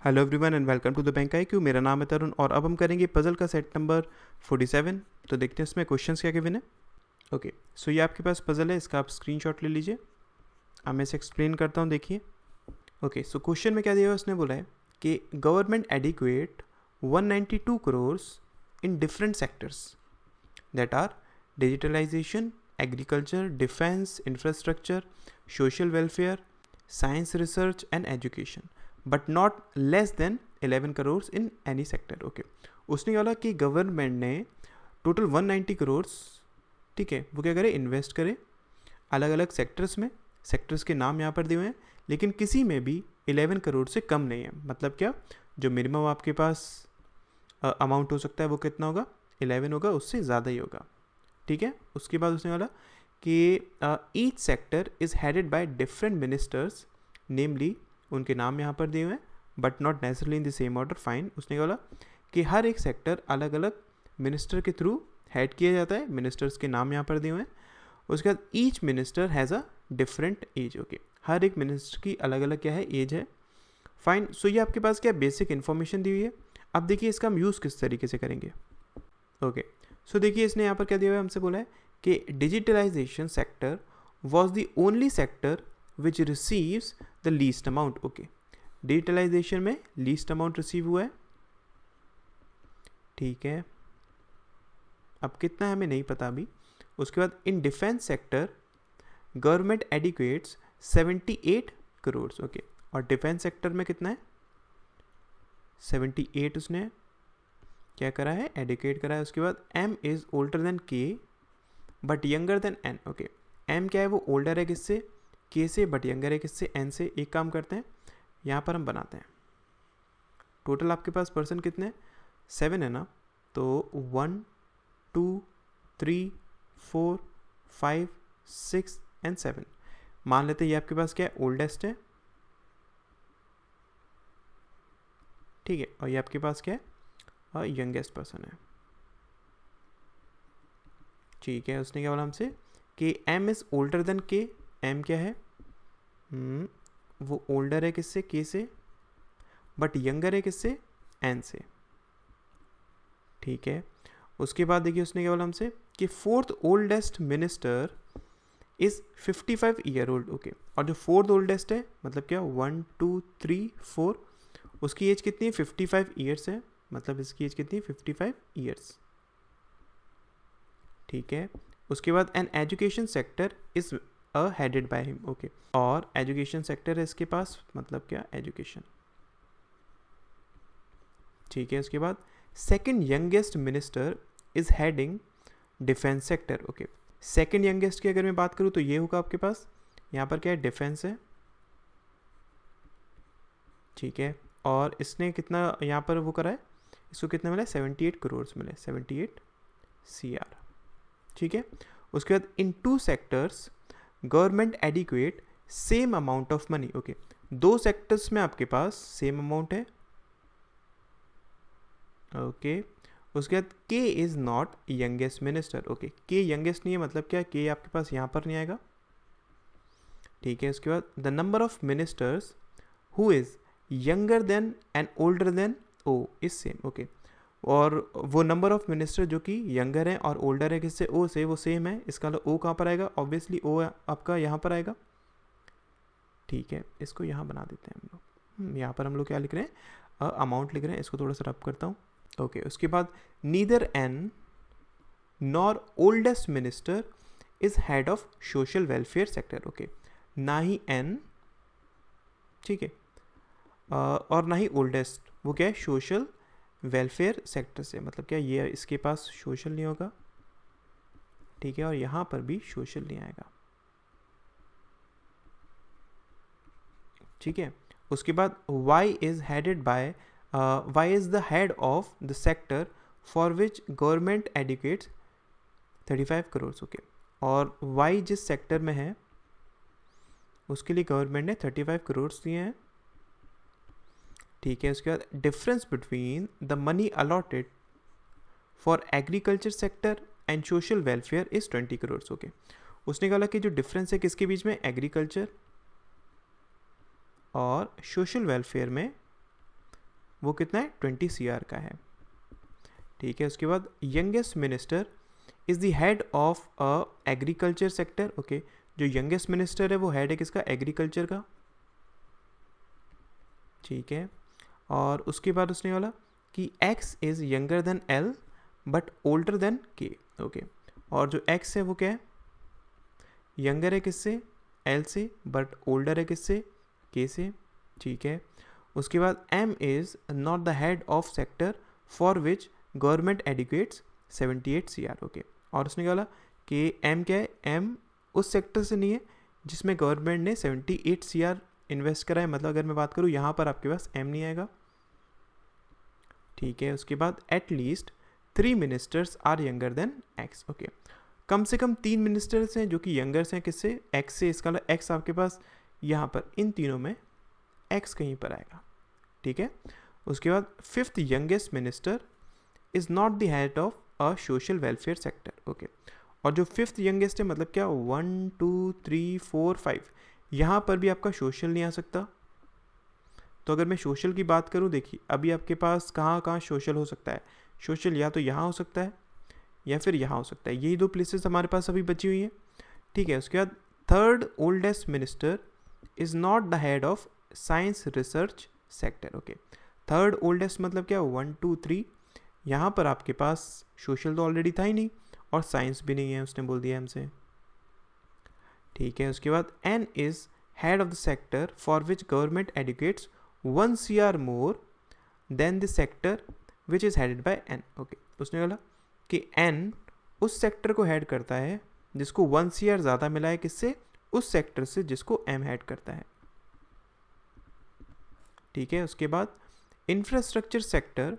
Hello everyone and welcome to the bank IQ। मेरा नाम है तरुण और अब हम करेंगे पजल का सेट नंबर 47। तो देखते हैं इसमें क्वेश्चंस क्या गिवन है। ओके, सो ये आपके पास पजल है, इसका आप स्क्रीनशॉट ले लीजिए। अब मैं इसे एक्सप्लेन करता हूँ, देखिए। ओके, सो क्वेश्चन में क्या दिया है, उसने बोला है कि government adequate 192 crore in different sectors that are digitalisation, agriculture, defence, infrastructure, social welfare, science research and education, but not less than 11 crore in any sector. Okay, उसने बोला कि गवर्नमेंट ने टोटल 190 करोड़, ठीक है, वो क्या करे, इन्वेस्ट करे अलग अलग सेक्टर्स में। सेक्टर्स के नाम यहाँ पर दिए हुए हैं, लेकिन किसी में भी 11 करोड़ से कम नहीं है। मतलब क्या, जो मिनिमम आपके पास अमाउंट हो सकता है वो कितना होगा, 11 होगा, उससे ज़्यादा ही होगा। ठीक है, उसके बाद उसने बोला कि each sector is headed by different ministers, namely उनके नाम यहाँ पर दिए हुए हैं, but not necessarily in the same order. Fine, उसने बोला कि हर एक सेक्टर अलग अलग मिनिस्टर के थ्रू हेड किया जाता है। मिनिस्टर्स के नाम यहाँ पर दिए हुए हैं। उसके बाद each minister has a different age. Okay, हर एक मिनिस्टर की अलग अलग क्या है, एज है। फाइन, सो ये आपके पास क्या बेसिक इन्फॉर्मेशन दी हुई है। अब देखिए इसका हम यूज़ किस तरीके से करेंगे। ओके, सो देखिए इसने यहाँ पर क्या दिया हुआ है, हमसे बोला है कि digitalisation sector was the only sector which receives the least amount. Okay, digitalisation में लीस्ट अमाउंट रिसीव हुआ है। ठीक है, अब कितना है हमें नहीं पता अभी। उसके बाद in defence sector government allocates 78 crore. Okay, और डिफेंस सेक्टर में कितना है, 78 उसने क्या करा है, एडिकेट करा है। उसके बाद m is older than k but younger than n। Okay, m क्या है, वो ओल्डर है किससे, k से, बट यंगर है किससे, n से। एक काम करते हैं, यहाँ पर हम बनाते हैं। टोटल आपके पास पर्सन कितने हैं, 7 है ना। तो 1 2 3 4 5 6 एंड 7 मान लेते हैं। ये आपके पास क्या है, ओल्डेस्ट है। ठीक है, और ये आपके पास क्या है, और यंगेस्ट पर्सन है। ठीक है, उसने क्या बोला हमसे कि m is older than k। m क्या है, वो ओल्डर है किससे, k से, बट यंगर है किससे, n से। ठीक है, उसके बाद देखिए उसने क्या बोला हमसे कि fourth oldest minister is 55 year old. Okay, और जो फोर्थ ओल्डेस्ट है, मतलब क्या, 1 2 3 4, उसकी एज कितनी है, 55 ईयर्स है। मतलब इसकी एज कितनी है, 55 ईयर्स। ठीक है, उसके बाद an education sector is headed by him. Okay, और एजुकेशन सेक्टर है इसके पास, मतलब क्या, एजुकेशन। ठीक है, उसके बाद second youngest minister is heading defence sector. Okay, second youngest की अगर मैं बात करूँ तो ये होगा आपके पास, यहाँ पर क्या है, डिफेंस है। ठीक है, और इसने कितना यहाँ पर वो करा है, इसको कितना मिला है, 78 करोड़ मिले, 78 CR। ठीक है, उसके बाद in two sectors government allocate same amount of money. Okay, दो सेक्टर्स में आपके पास सेम अमाउंट है। ओके, उसके बाद K is not youngest minister. Okay, K youngest नहीं है, मतलब क्या, के आपके पास यहाँ पर नहीं आएगा। ठीक है, उसके बाद the number of ministers who is younger than and older than O is same. Okay, और वो नंबर ऑफ मिनिस्टर जो कि यंगर है और ओल्डर है किससे, ओ से, वो सेम है। इसका ओ कहाँ पर आएगा, ऑब्वियसली ओ आपका यहाँ पर आएगा। ठीक है, इसको यहाँ बना देते हैं हम लोग। यहाँ पर हम लोग क्या लिख रहे हैं, अमाउंट लिख रहे हैं। इसको थोड़ा सा रब करता हूँ। ओके, उसके बाद neither N nor oldest minister is head of social welfare sector. Okay, ना ही एन, ठीक है, और ना ही ओल्डेस्ट, वो क्या है, सोशल वेलफेयर सेक्टर से। मतलब क्या, ये इसके पास सोशल नहीं होगा। ठीक है, और यहाँ पर भी सोशल नहीं आएगा। ठीक है, उसके बाद y is headed by, y is the head of the sector for which government allocates 35 crore. Okay, और y जिस सेक्टर में है उसके लिए गवर्नमेंट ने 35 करोड़ दिए हैं। ठीक है, उसके बाद difference between the money allotted for agriculture sector and social welfare is 20 crore. Okay, उसने कहा कि जो डिफरेंस है किसके बीच में, एग्रीकल्चर और सोशल वेलफेयर में, वो कितना है 20 CR का है। ठीक है, उसके बाद youngest minister is the head of a agriculture sector. Okay, जो यंगेस्ट मिनिस्टर है वो हेड है किसका, एग्रीकल्चर का। ठीक है, और उसके बाद उसने बोला कि x is younger then L but older than K। Okay, और जो x है वो क्या है, यंगर है किससे, L से, बट ओल्डर है किससे, K से। ठीक है, उसके बाद M is not the head of sector for which government educates 78 CR। Okay, और उसने बोला कि M क्या है, M उस सेक्टर से नहीं है जिसमें गवर्नमेंट ने 78 CR इन्वेस्ट करा है। मतलब अगर मैं बात करूँ यहाँ पर आपके पास M नहीं आएगा। ठीक है, उसके बाद at least 3 ministers are younger than X। Okay, कम से कम 3 मिनिस्टर्स हैं जो कि यंगर्स हैं किससे, X से। इसका मतलब X आपके पास यहाँ पर इन तीनों में X कहीं पर आएगा। ठीक है, उसके बाद 5th youngest minister is not the head of a social welfare sector. Okay, और जो 5th यंगेस्ट है मतलब क्या, 1 2 3 4 5, यहाँ पर भी आपका सोशल नहीं आ सकता। तो अगर मैं सोशल की बात करूँ, देखिए अभी आपके पास कहाँ कहाँ सोशल हो सकता है, सोशल या तो यहाँ हो सकता है या फिर यहाँ हो सकता है, यही 2 प्लेसेस हमारे पास अभी बची हुई हैं। ठीक है, उसके बाद 3rd oldest minister is not the head of science research sector. Okay, 3rd oldest मतलब क्या, 1 2 3, यहाँ पर आपके पास सोशल तो ऑलरेडी था ही नहीं और साइंस भी नहीं है, उसने बोल दिया हमसे। ठीक है, उसके बाद N is head of the sector for which government educates 1 CR more than the sector which is headed bye N। Okay, उसने बोला कि N उस सेक्टर को हेड करता है जिसको 1 CR ज़्यादा मिला है किससे, उस सेक्टर से जिसको M हेड करता है। ठीक है, उसके बाद infrastructure sector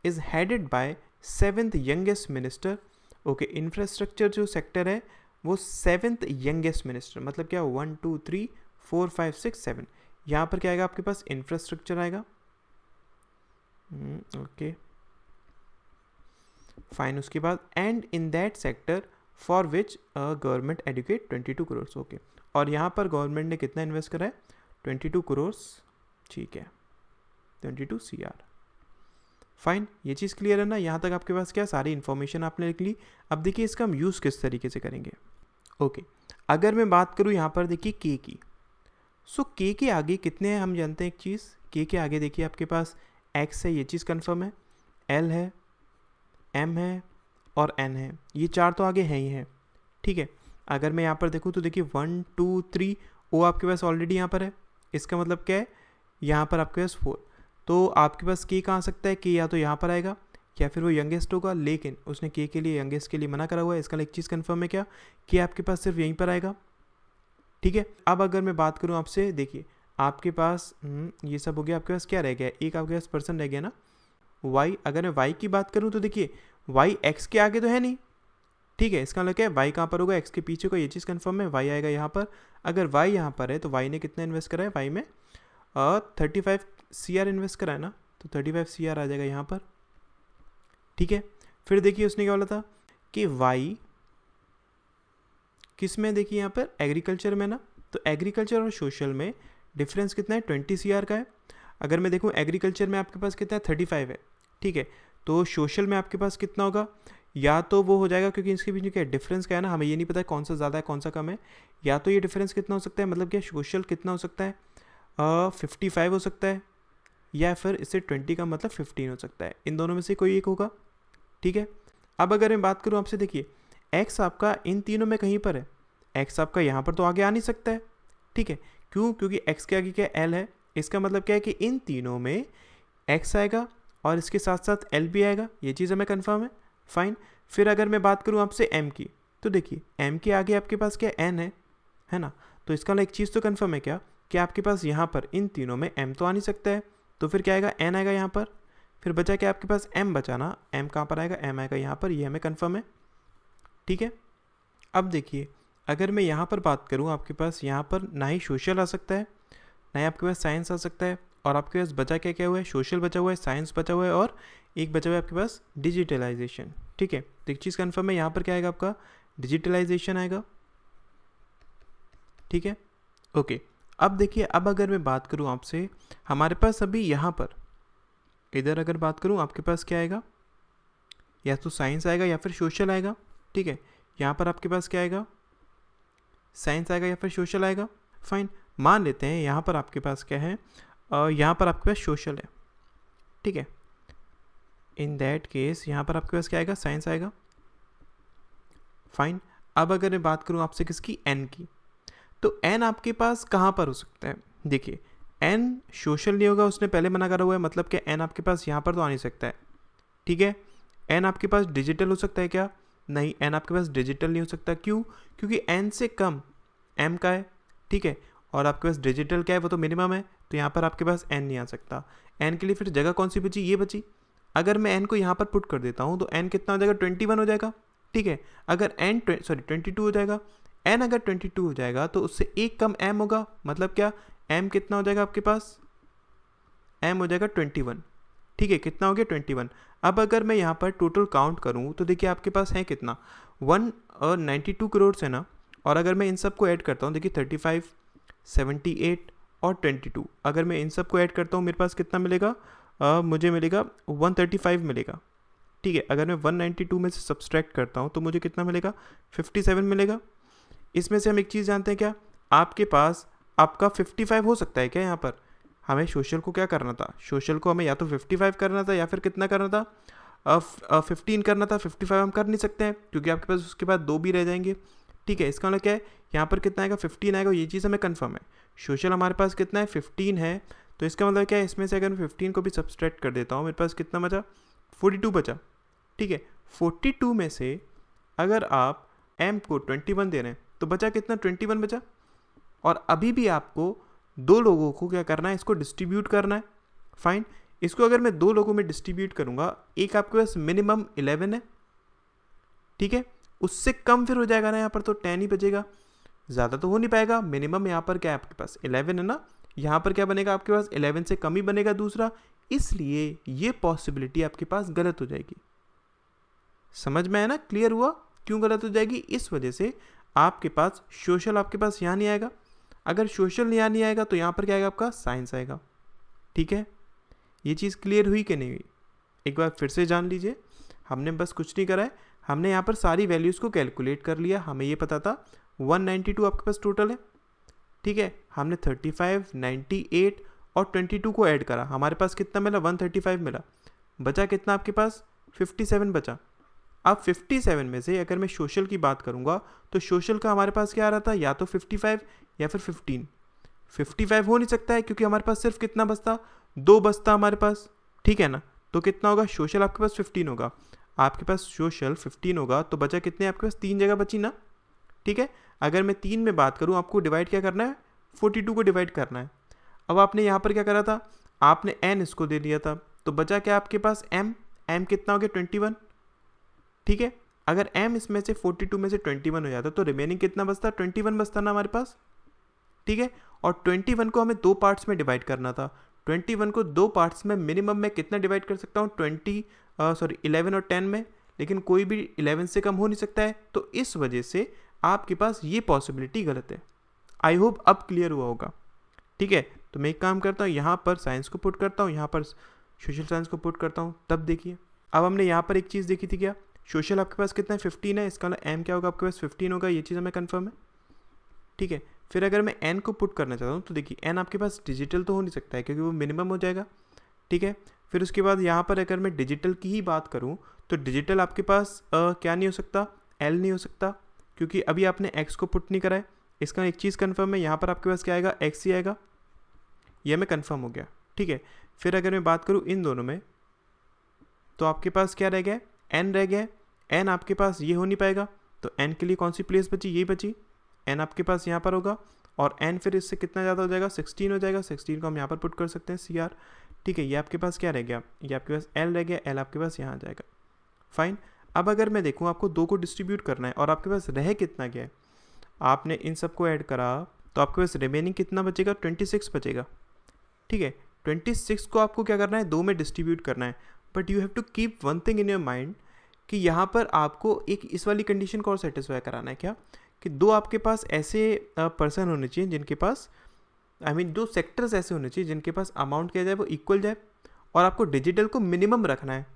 is headed bye 7th youngest minister. Okay, infrastructure जो सेक्टर है वो 7th यंगेस्ट मिनिस्टर, मतलब क्या, 1 2 3 4 5 6 7, यहाँ पर क्या आएगा आपके पास, इंफ्रास्ट्रक्चर आएगा। ओके फाइन, उसके बाद and in that sector for which government educate 22 crore. Okay, और यहाँ पर गवर्नमेंट ने कितना इन्वेस्ट करा है, 22 करोड़। ठीक है, 22 CR। फाइन, ये चीज़ क्लियर है ना, यहाँ तक आपके पास क्या सारी इन्फॉर्मेशन आपने लिख ली। अब देखिए इसका हम यूज़ किस तरीके से करेंगे। ओके, अगर मैं बात करूँ यहाँ पर देखिए K की, सो K के आगे कितने हैं हम जानते हैं एक चीज़, K के आगे देखिए आपके पास X है, ये चीज़ कंफर्म है, L है, M है और N है, ये 4 तो आगे हैं ही हैं। ठीक है, अगर मैं यहाँ पर देखूँ तो देखिए 1 2 3 O आपके पास ऑलरेडी यहाँ पर है, इसका मतलब क्या है, यहाँ पर आपके पास 4, तो आपके पास K कहाँ आ सकता है, K या तो यहाँ पर आएगा या फिर वो यंगेस्ट होगा, लेकिन उसने K के लिए, यंगेस्ट के लिए मना करा हुआ है। इसका एक चीज़ कंफर्म है क्या, K आपके पास सिर्फ यहीं पर आएगा। ठीक है, अब अगर मैं बात करूँ आपसे, देखिए आपके पास ये सब हो गया, आपके पास क्या रह गया, एक आपके पास पर्सन रह गया ना, y। अगर मैं y की बात करूँ तो देखिए y x के आगे तो है नहीं। ठीक है, इसका मतलब क्या है, y कहाँ पर होगा, x के पीछे को, ये चीज़ कंफर्म है, y आएगा यहाँ पर। अगर y यहाँ पर है तो y ने कितना इन्वेस्ट करा है, y में 35 CR इन्वेस्ट करा है ना, तो 35 CR आ जाएगा यहाँ पर। ठीक है, फिर देखिए उसने क्या बोला था कि y किस में, देखिए यहाँ पर एग्रीकल्चर में ना, तो एग्रीकल्चर और सोशल में डिफरेंस कितना है, 20 CR का है। अगर मैं देखूँ एग्रीकल्चर में आपके पास कितना है, 35 है। ठीक है, तो सोशल में आपके पास कितना होगा, या तो वो हो जाएगा, क्योंकि इसके बीच क्या डिफरेंस क्या है ना, हमें ये नहीं पता कौन सा ज़्यादा है कौन सा कम है, या तो ये डिफरेंस कितना हो सकता है, मतलब क्या सोशल कितना हो सकता है, 55 हो सकता है, या फिर इससे 20 का मतलब 15 हो सकता है, इन दोनों में से कोई एक होगा। ठीक है, अब अगर मैं बात करूँ आपसे, देखिए x आपका इन तीनों में कहीं पर है, x आपका यहाँ पर तो आगे आ नहीं सकता है। ठीक है, क्यों, क्योंकि x के आगे क्या L है, इसका मतलब क्या है कि इन तीनों में x आएगा और इसके साथ साथ L भी आएगा, ये चीज़ हमें कंफर्म है। फाइन, फिर अगर मैं बात करूँ आपसे m की, तो देखिए m के आगे आपके पास क्या n है ना, तो इसका एक चीज़ तो कंफर्म है क्या, कि आपके पास यहाँ पर इन तीनों में m तो आ नहीं सकता है, तो फिर क्या आएगा, n आएगा यहाँ पर। फिर बचा क्या आपके पास, m बचा ना, m कहाँ पर आएगा, m आएगा यहाँ पर, ये हमें कंफर्म है। ठीक है, अब देखिए अगर मैं यहाँ पर बात करूँ, आपके पास यहाँ पर ना ही सोशल आ सकता है, ना ही आपके पास साइंस आ सकता है, और आपके पास बचा क्या क्या हुआ है, सोशल बचा हुआ है, साइंस बचा हुआ है, और एक बचा हुआ है आपके पास डिजिटलाइजेशन। ठीक है, तो एक चीज़ कंफर्म है, यहाँ पर क्या आएगा आपका, डिजिटलाइजेशन आएगा। ठीक है, ओके, अब देखिए, अब अगर मैं बात करूँ आपसे, हमारे पास अभी यहाँ पर इधर अगर बात करूँ आपके पास क्या आएगा, या तो साइंस आएगा या फिर सोशल आएगा, ठीक है। यहाँ पर आपके पास क्या आएगा, साइंस आएगा या फिर सोशल आएगा। फाइन, मान लेते हैं यहाँ पर आपके पास क्या है, यहाँ पर आपके पास सोशल है, ठीक है। इन दैट केस यहाँ पर आपके पास क्या आएगा, साइंस आएगा। फाइन, अब अगर मैं बात करूँ आपसे किसकी, एन की, तो एन आपके पास कहाँ पर हो सकता है। देखिए एन सोशल नहीं होगा, उसने पहले मना करा हुआ है, मतलब कि एन आपके पास यहाँ पर तो आ नहीं सकता है, ठीक है। एन आपके पास डिजिटल हो सकता है क्या, नहीं, एन आपके पास डिजिटल नहीं हो सकता। क्यों, क्योंकि एन से कम एम का है, ठीक है, और आपके पास डिजिटल क्या है, वो तो मिनिमम है, तो यहाँ पर आपके पास एन नहीं आ सकता। एन के लिए फिर जगह कौन सी बची, ये बची। अगर मैं एन को यहाँ पर पुट कर देता हूँ तो एन कितना हो जाएगा, 21 हो जाएगा, ठीक है। अगर एन 22 हो जाएगा, एन अगर 22 हो जाएगा तो उससे एक कम एम होगा, मतलब क्या, एम कितना हो जाएगा आपके पास, एम हो जाएगा 21, ठीक है। कितना हो गया, 21। अब अगर मैं यहाँ पर टोटल काउंट करूँ तो देखिए आपके पास है कितना, 192 करोड़ है ना, और अगर मैं इन सब को ऐड करता हूँ, देखिए 35, 78 और 22, अगर मैं इन सब को ऐड करता हूँ मेरे पास कितना मिलेगा, मुझे मिलेगा 135 मिलेगा, ठीक है। अगर मैं 192 में से सब्सट्रैक्ट करता हूँ तो मुझे कितना मिलेगा, 57 मिलेगा। इसमें से हम एक चीज़ जानते हैं क्या, आपके पास आपका 55 हो सकता है क्या। यहाँ पर हमें सोशल को क्या करना था, सोशल को हमें या तो 55 करना था या फिर कितना करना था, 15 करना था। 55 हम कर नहीं सकते हैं क्योंकि आपके पास उसके बाद 2 भी रह जाएंगे, ठीक है। इसका मतलब क्या है, यहाँ पर कितना आएगा, 15 आएगा, ये चीज़ हमें कन्फर्म है। सोशल हमारे पास कितना है, 15 है, तो इसका मतलब क्या है, इसमें से अगर मैं 15 को भी सब्सट्रैक्ट कर देता हूँ, मेरे पास कितना बचा, 42 बचा, ठीक है। 42 में से अगर आप एम को 21 दे रहे हैं तो बचा कितना, 21 बचा। और अभी भी आपको 2 लोगों को क्या करना है, इसको डिस्ट्रीब्यूट करना है। फाइन, इसको अगर मैं 2 लोगों में डिस्ट्रीब्यूट करूंगा, एक आपके पास मिनिमम 11 है, ठीक है, उससे कम फिर हो जाएगा ना, यहाँ पर तो 10 ही बचेगा, ज़्यादा तो हो नहीं पाएगा। मिनिमम यहाँ पर क्या है आपके पास, 11 है ना, यहाँ पर क्या बनेगा आपके पास, 11 से कम ही बनेगा दूसरा, इसलिए ये पॉसिबिलिटी आपके पास गलत हो जाएगी। समझ में आया ना, क्लियर हुआ क्यों गलत हो जाएगी, इस वजह से आपके पास सोशल आपके पास यहाँ नहीं आएगा। अगर सोशल यहाँ नहीं आएगा तो यहाँ पर क्या आएगा आपका, साइंस आएगा, ठीक है। ये चीज़ क्लियर हुई कि नहीं हुई, एक बार फिर से जान लीजिए। हमने बस कुछ नहीं करा है, हमने यहाँ पर सारी वैल्यूज़ को कैलकुलेट कर लिया। हमें ये पता था 192 आपके पास टोटल है, ठीक है। हमने 35, 98 और 22 को ऐड करा, हमारे पास कितना मिला, 135 मिला। बचा कितना आपके पास, 57 बचा। अब 57 में से अगर मैं सोशल की बात करूंगा तो सोशल का हमारे पास क्या आ रहा था, या तो 55 या फिर 15। 55 हो नहीं सकता है क्योंकि हमारे पास सिर्फ कितना बचता, 2 बचता हमारे पास, ठीक है ना। तो कितना होगा, सोशल आपके पास 15 होगा, आपके पास सोशल 15 होगा, तो बचा कितने आपके पास, 3 जगह बची ना, ठीक है। अगर मैं 3 में बात करूँ, आपको डिवाइड क्या करना है, 42 को डिवाइड करना है। अब आपने यहाँ पर क्या करा था, आपने एन इसको दे दिया था, तो बचा क्या आपके पास, एम कितना हो गया, 21, ठीक है। अगर m इसमें से 42 में से 21 हो जाता तो रिमेनिंग कितना बचता, 21 बचता ना हमारे पास, ठीक है। और 21 को हमें 2 पार्ट्स में डिवाइड करना था। 21 को 2 पार्ट्स में मिनिमम में कितना डिवाइड कर सकता हूँ, 11 और 10 में, लेकिन कोई भी 11 से कम हो नहीं सकता है, तो इस वजह से आपके पास ये पॉसिबिलिटी गलत है। आई होप अब क्लियर हुआ होगा, ठीक है। तो मैं एक काम करता हूँ, यहाँ पर साइंस को पुट करता हूँ, यहाँ पर सोशल साइंस को पुट करता हूँ, तब देखिए। अब हमने यहाँ पर एक चीज़ देखी थी क्या, सोशल आपके पास कितना है, 15 है, इसका मतलब एम क्या होगा आपके पास, 15 होगा, ये चीज़ हमें कंफर्म है, ठीक है। फिर अगर मैं एन को पुट करना चाहता हूँ तो देखिए एन आपके पास डिजिटल तो हो नहीं सकता है क्योंकि वो मिनिमम हो जाएगा, ठीक है। फिर उसके बाद यहाँ पर अगर मैं डिजिटल की ही बात करूँ तो डिजिटल आपके पास क्या नहीं हो सकता, एल नहीं हो सकता, क्योंकि अभी आपने एक्स को पुट नहीं करा है। इसका एक चीज़ कन्फर्म है, यहाँ पर आपके पास क्या आएगा, एक्स ही आएगा, ये हमें कन्फर्म हो गया, ठीक है। फिर अगर मैं बात करूँ इन दोनों में तो आपके पास क्या रह गया, एन रह गया। एन आपके पास ये हो नहीं पाएगा, तो एन के लिए कौन सी प्लेस बची, ये बची, एन आपके पास यहाँ पर होगा, और एन फिर इससे कितना ज़्यादा हो जाएगा, 16 हो जाएगा। 16 को हम यहाँ पर पुट कर सकते हैं, सी आर, ठीक है। ये आपके पास क्या रह गया, ये आपके पास एल रह गया, एल आपके पास यहाँ आ जाएगा। फाइन, अब अगर मैं देखूँ आपको 2 को डिस्ट्रीब्यूट करना है और आपके पास रह कितना गया है, आपने इन सब को ऐड करा तो आपके पास रिमेनिंग कितना बचेगा, 26 बचेगा, ठीक है। 26 को आपको क्या करना है, 2 में डिस्ट्रीब्यूट करना है। But you have to keep one thing in your mind कि यहाँ पर आपको एक इस वाली कंडीशन को और सेटिस्फाई कराना है क्या, कि 2 आपके पास ऐसे पर्सन होने चाहिए जिनके पास, 2 सेक्टर्स ऐसे होने चाहिए जिनके पास अमाउंट क्या जाए वो इक्वल जाए, और आपको डिजिटल को मिनिमम रखना है,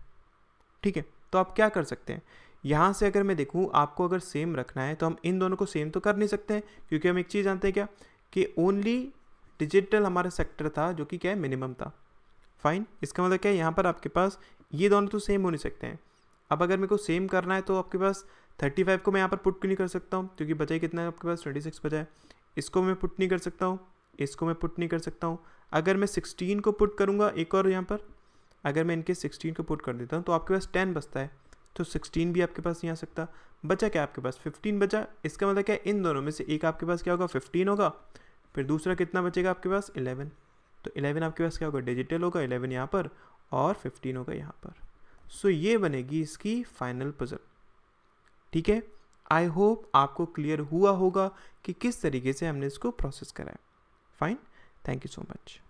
ठीक है। तो आप क्या कर सकते हैं, यहाँ से अगर मैं देखूँ आपको अगर सेम रखना है तो हम इन दोनों को सेम तो कर नहीं सकते हैं, क्योंकि हम एक चीज़ जानते हैं क्या, कि ओनली डिजिटल हमारा सेक्टर था जो कि क्या है, मिनिमम था। फाइन, इसका मतलब क्या है, यहाँ पर आपके पास ये दोनों तो सेम हो नहीं सकते हैं। अब अगर मेरे को सेम करना है तो आपके पास 35 को मैं यहाँ पर पुट क्यों नहीं कर सकता हूँ, क्योंकि बचा ही कितना है आपके पास, 26 बचा है। इसको मैं पुट नहीं कर सकता हूँ, इसको मैं पुट नहीं कर सकता हूँ। अगर मैं 16 को पुट करूँगा एक और यहाँ पर, अगर मैं इनके 16 को पुट कर देता हूँ तो आपके पास 10 बचता है, तो 16 भी आपके पास नहीं आ सकता। बचा क्या आपके पास, 15 बचा। इसका मतलब क्या, इन दोनों में से एक आपके पास क्या होगा, 15 होगा, फिर दूसरा कितना बचेगा आपके पास, 11। तो 11 आपके पास क्या होगा, डिजिटल होगा, 11 यहाँ पर और 15 होगा यहाँ पर। सो ये बनेगी इसकी फाइनल पजल, ठीक है। आई होप आपको क्लियर हुआ होगा कि किस तरीके से हमने इसको प्रोसेस करा है। Fine, thank you so much.